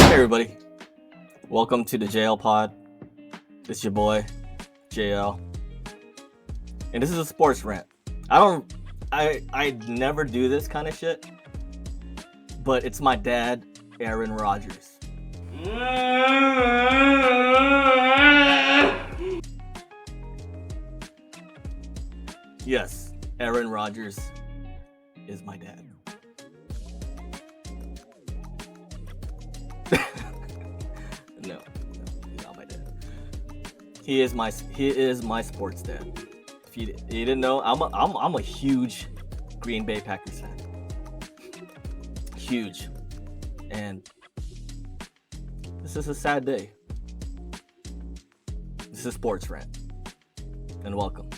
Hey everybody, welcome to the JL Pod. It's your boy JL, and this is a sports rant. I never do this kind of shit, but it's my dad, Aaron Rodgers. Yes, Aaron Rodgers is my dad. No, he's not my dad. He is my sports dad. If you didn't know, I'm a huge Green Bay Packers fan. Huge, and this is a sad day. This is Sports Rant, and welcome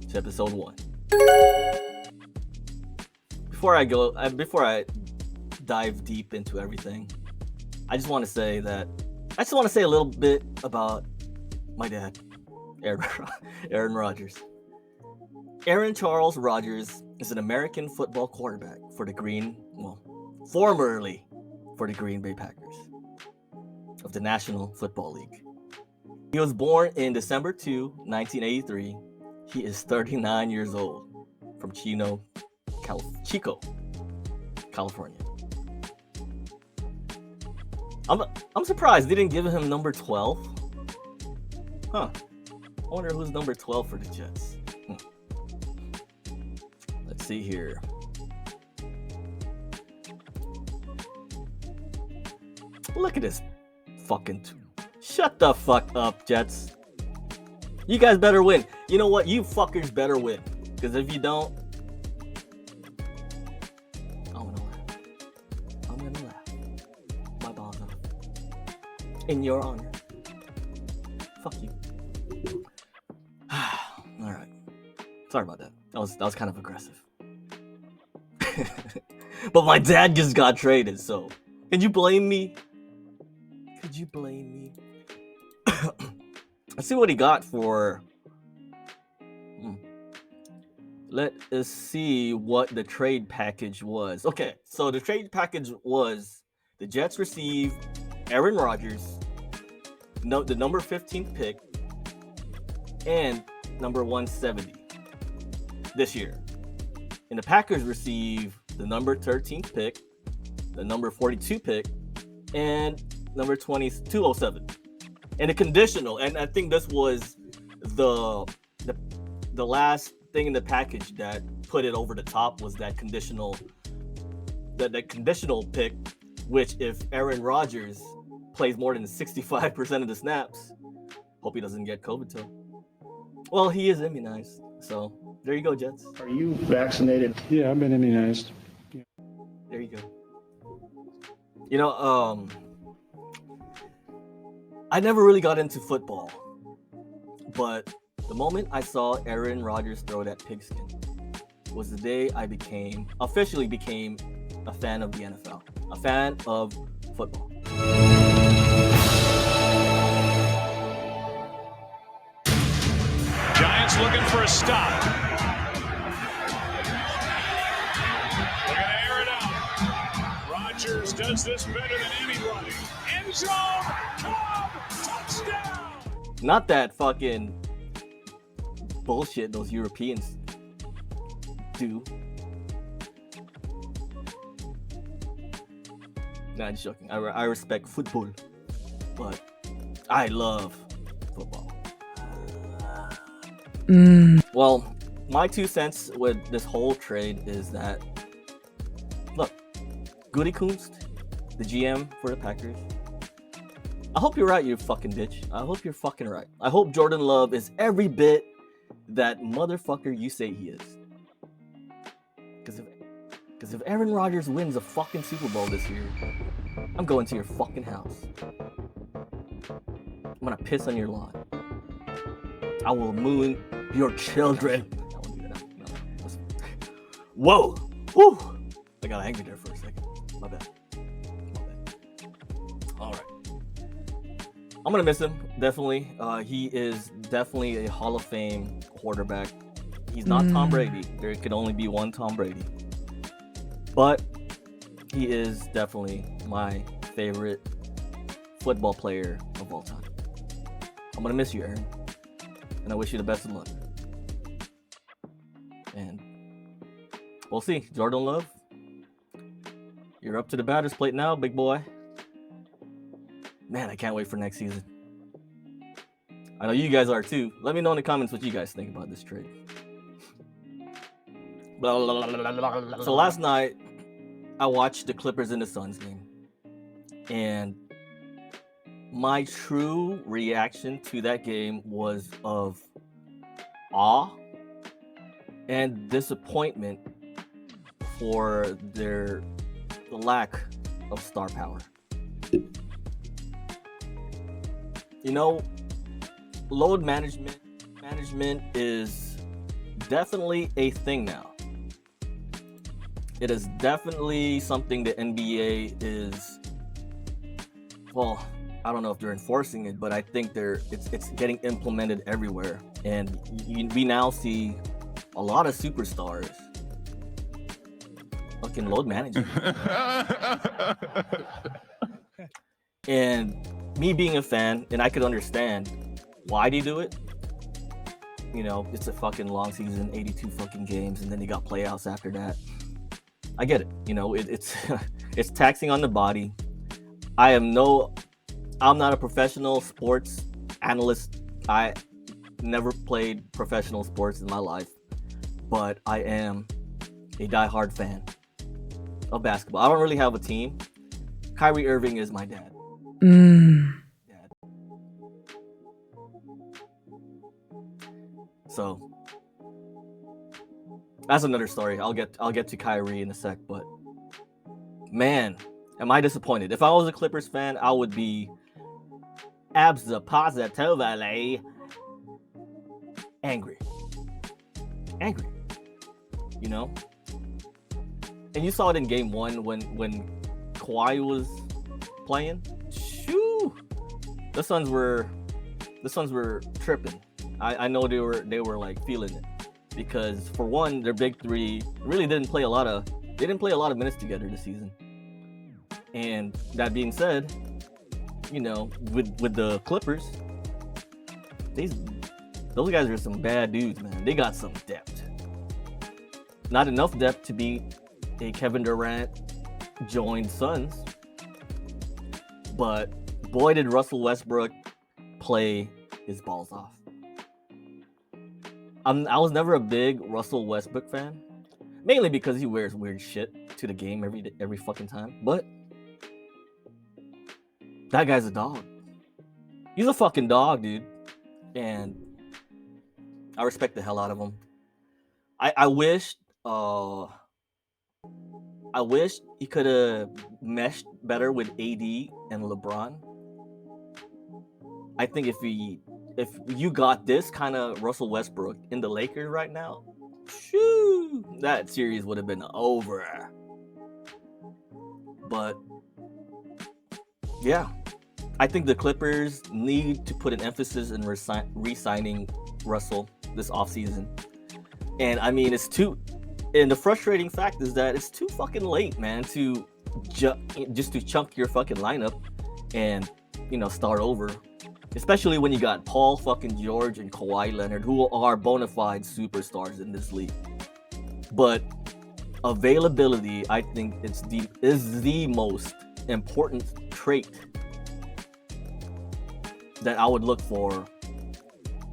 to episode 1. Before I dive deep into everything, I just want to say a little bit about my dad, Aaron Rodgers. Aaron Charles Rodgers is an American football quarterback formerly for the Green Bay Packers of the National Football League. He was born in December 2, 1983. He is 39 years old from Chico, California. I'm surprised they didn't give him number 12. Huh. I wonder who's number 12 for the Jets. Let's see here. Look at this fucking... Shut the fuck up, Jets. You guys better win. You know what? You fuckers better win. Because if you don't... I'm gonna laugh. My balls off. In your honor. Fuck you. Alright. Sorry about that. That was kind of aggressive. But my dad just got traded, so... Could you blame me? Let's see what he got for... Let us see what the trade package was. Okay, so the trade package was the Jets receive Aaron Rodgers, the number 15th pick, and number 170 this year. And the Packers receive the number 13th pick, the number 42 pick, and number 207. And a conditional, and I think this was the last thing in the package that put it over the top was that conditional pick, which if Aaron Rodgers plays more than 65% of the snaps, hope he doesn't get COVID too. Well, he is immunized, so there you go, Jets. Are you vaccinated? Yeah, I've been immunized. Yeah. There you go. You know, I never really got into football, but the moment I saw Aaron Rodgers throw that pigskin was the day I officially became a fan of the NFL, a fan of football. Giants looking for a stop. They're going to air it out. Rodgers does this better than anybody. End zone, Cobb, touchdown. Not that fucking bullshit those Europeans do. Nah, just joking. I respect football, but I love football. Well, my 2 cents with this whole trade is that, look, Gutekunst, the GM for the Packers, I hope you're right, you fucking bitch. I hope you're fucking right. I hope Jordan Love is every bit that motherfucker you say he is. Because if Aaron Rodgers wins a fucking Super Bowl this year, I'm going to your fucking house. I'm gonna piss on your lawn. I will moon your children. I won't do that. No. Whoa! Woo! I got angry there for a second. My bad. All right. I'm gonna miss him, definitely. He is definitely a Hall of Fame quarterback. He's not Tom Brady. There could only be one Tom Brady. But he is definitely my favorite football player of all time. I'm gonna miss you, Aaron, and I wish you the best of luck. And we'll see. Jordan Love, you're up to the batter's plate now, big boy. Man, I can't wait for next season. I know you guys are too. Let me know in the comments what you guys think about this trade. So last night, I watched the Clippers and the Suns game. And my true reaction to that game was of awe and disappointment for the lack of star power. You know, load management is definitely a thing now. It is definitely something the NBA is, well, I don't know if they're enforcing it, but I think it's getting implemented everywhere. And we now see a lot of superstars fucking load managing. And me being a fan, and I could understand why they do it. You know, it's a fucking long season, 82 fucking games, and then you got playouts after that. I get it. You know, it's it's taxing on the body. I'm not a professional sports analyst. I never played professional sports in my life, but I am a diehard fan of basketball. I don't really have a team. Kyrie Irving is my dad. So that's another story. I'll get to Kyrie in a sec, but man, am I disappointed. If I was a Clippers fan, I would be positively angry. You know? And you saw it in game 1 when Kawhi was playing. Shoo! The Suns were tripping. I know they were like feeling it, because for one, their big three really didn't play a lot of minutes together this season. And that being said, you know, with the Clippers, those guys are some bad dudes, man. They got some depth. Not enough depth to beat a Kevin Durant joined Suns, but boy did Russell Westbrook play his balls off. I was never a big Russell Westbrook fan, mainly because he wears weird shit to the game every fucking time. But that guy's a dog. He's a fucking dog, dude. And I respect the hell out of him. I wish he could have meshed better with AD and LeBron. I think if you got this kind of Russell Westbrook in the Lakers right now, shoo, that series would have been over. But yeah, I think the Clippers need to put an emphasis in re-signing Russell this offseason. And I mean, and the frustrating fact is that it's too fucking late, man, to just to chunk your fucking lineup and, you know, start over. Especially when you got Paul fucking George and Kawhi Leonard, who are bona fide superstars in this league. But availability, I think, is the most important trait that I would look for,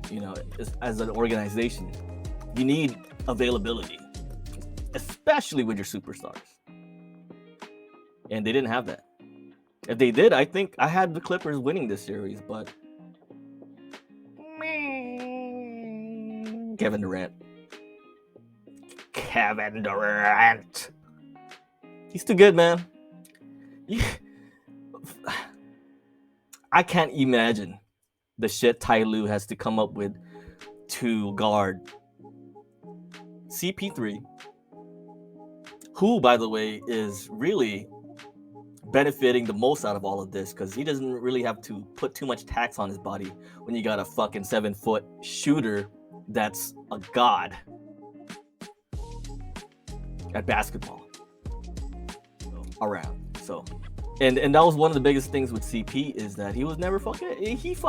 you know, as an organization. You need availability, especially with your superstars. And they didn't have that. If they did, I think I had the Clippers winning this series, but Kevin Durant. He's too good, man. I can't imagine the shit Ty Lue has to come up with to guard CP3, who, by the way, is really benefiting the most out of all of this, because he doesn't really have to put too much tax on his body when you got a fucking 7-foot shooter that's a god at basketball around. So And that was one of the biggest things with CP is that he was never he's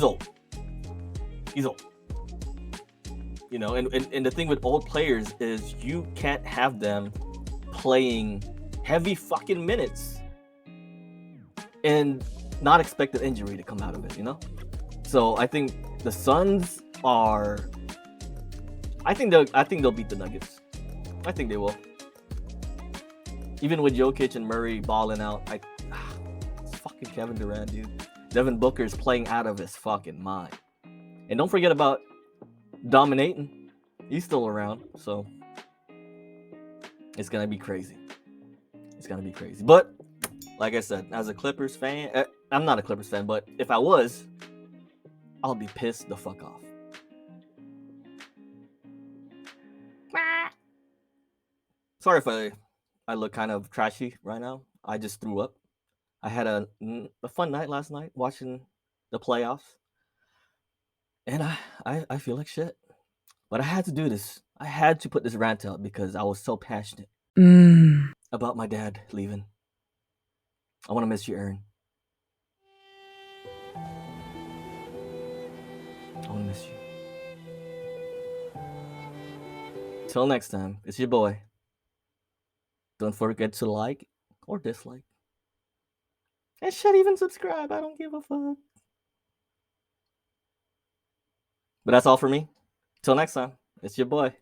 old. He's old. You know, and the thing with old players is you can't have them playing heavy fucking minutes and not expect an injury to come out of it, you know? So I think the Suns are I think they'll beat the Nuggets. I think they will. Even with Jokic and Murray balling out, it's fucking Kevin Durant, dude. Devin Booker's playing out of his fucking mind. And don't forget about dominating. He's still around, so it's gonna be crazy. It's gonna be crazy. But like I said, as a Clippers fan, I'm not a Clippers fan, but if I was, I'll be pissed the fuck off. Sorry if I look kind of trashy right now. I just threw up. I had a fun night last night watching the playoffs, and I feel like shit. But I had to do this. I had to put this rant out because I was so passionate about my dad leaving. I want to miss you, Aaron. I want to miss you. Till next time, it's your boy. Don't forget to like or dislike. And shit, even subscribe. I don't give a fuck. But that's all for me. Till next time, it's your boy.